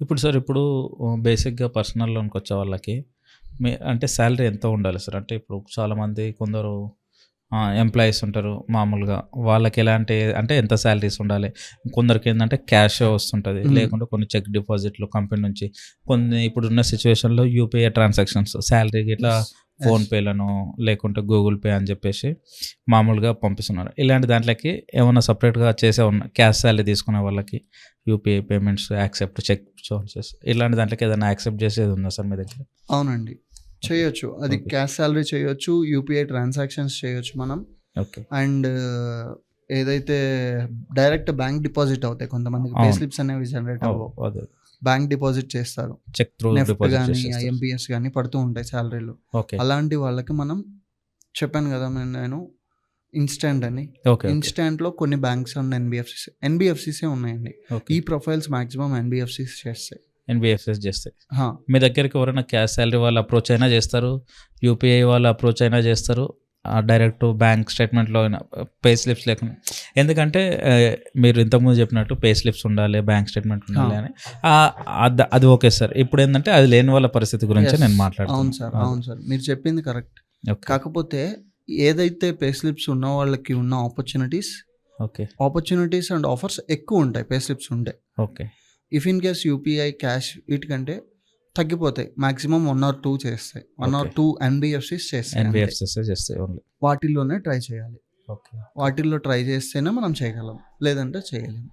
ఇప్పుడు సార్ ఇప్పుడు బేసిక్‌గా పర్సనల్ లోన్‌కొచ్చే వాళ్ళకి అంటే సాలరీ ఎంత ఉండాలి సార్? అంటే ఇప్పుడు చాలామంది కొందరు ఎంప్లాయీస్ ఉంటారు మామూలుగా. వాళ్ళకి ఎలాంటి అంటే ఎంత సాలరీస్ ఉండాలి? కొందరికేందంటే క్యాషే వస్తుంటది. హ్మ్. లేకుంటే కొన్ని చెక్ డిపాజిట్‌లు కంపెనీ నుంచి. కొన్ని ఇప్పుడున్న సిట్యుయేషన్‌లో యూపీఐ ట్రాన్సాక్షన్స్ సాలరీకి ఇట్లా యెస్. యెస్. ఫోన్‌పేలను లేకుంటే గూగుల్ పే అని చెప్పేసి మామూలుగా పంపిస్తున్నారు. ఇలాంటి దాంట్లకి ఏమన్నా సెపరేట్‌గా క్యాష్ సాలరీ తీసుకునే వాళ్ళకి UPI payments accept cheque bounces ఇలాంటి దాంట్లకి ఏదైనా యాక్సెప్ట్ చేసేది ఉందా సార్ మీ దగ్గర? అవునండి. ఓకే. చేయొచ్చు. అది ఓకే. క్యాష్ సాలరీ చేయొచ్చు. యూపీఐ ట్రాన్సాక్షన్స్ చేయొచ్చు మనం. ఓకే. అండ్ ఏదైతే డైరెక్ట్ బ్యాంక్ డిపాజిట్ అవుతాయి. కొంతమందికి పే అవును. స్లిప్స్ అనేవి జనరేట్ ఓహ్! అవ్వవు. అదే. బ్యాంక్ డిపాజిట్ చేస్తారు. చెక్ త్రూ నెఫ్ట్ డిపాజిట్ గానీ, చేసేస్తారు. ఐఎంపీఎస్ గానీ పడుతూ ఉంటాయి సాలరీలు. ఓకే. అలాంటి వాళ్ళకి మనం చెప్పాను గదా! నేను ఇన్‌స్టాంట్ అని. ఓకే. ఓకే. ఇన్‌స్టాంట్‌లో కొన్ని బ్యాంక్స్ అండ్ ఎన్‌బీఎఫ్‌సీసే ఉన్నాయండి. ఓకే. ఈ ప్రొఫైల్స్ మాక్సిమం ఎన్‌బీఎఫ్‌సీస్ చేస్తాయి. ఎన్‌బీఎఫ్‌ఎస్ చేస్తాయి. ఆ! మీ దగ్గరికి ఎవరైనా క్యాష్ సాలరీ వాళ్ళు అప్రోచ్ అయినా చేస్తారు. యూపీఐ వాళ్ళు అప్రోచ్ అయినా చేస్తారు. డైరెక్ట్ బ్యాంక్ స్టేట్‌మెంట్‌లో అయినా పే స్లిప్స్ లేకుండా ఎందుకంటే మీరు ఇంతకుముందు చెప్పినట్టు పే స్లిప్స్ ఉండాలి, బ్యాంక్ స్టేట్‌మెంట్ ఆ! ఉండాలి అని. అది ఓకే సార్. ఇప్పుడేందంటే అది లేని వాళ్ళ పరిస్థితి గురించే యెస్. నేను అవును మాట్లాడుతున్నా. సార్. అదే. అవును సార్. మీరు చెప్పింది కరెక్ట్. ఓకే. కాకపోతే ఏదైతే పే స్లిప్స్ ఉన్న వాళ్ళకి ఉన్న ఓకే. ఆపర్చునిటీస్ అండ్ ఆఫర్స్ ఎక్కువుంటాయి పే స్లిప్స్ ఉంటే. Okay. If in case UPI, cash వీటికంటే తగ్గిపోతాయి. మాక్సిమం 1 ఆర్ 2 చేస్తాయి. 1 ఆర్ ఓకే. 2 ఎన్‌బీఎఫ్‌సీస్ చేస్తాయి అంతే. ఎన్‌బీఎఫ్‌ఎస్సే చేస్తాయి ఓన్లీ. వాటిల్లోనే ట్రై చేయాలి. ఓకే. వాటిల్లో ట్రై చేస్తేనే మనం చేయగలం. లేదంటే చేయలేం.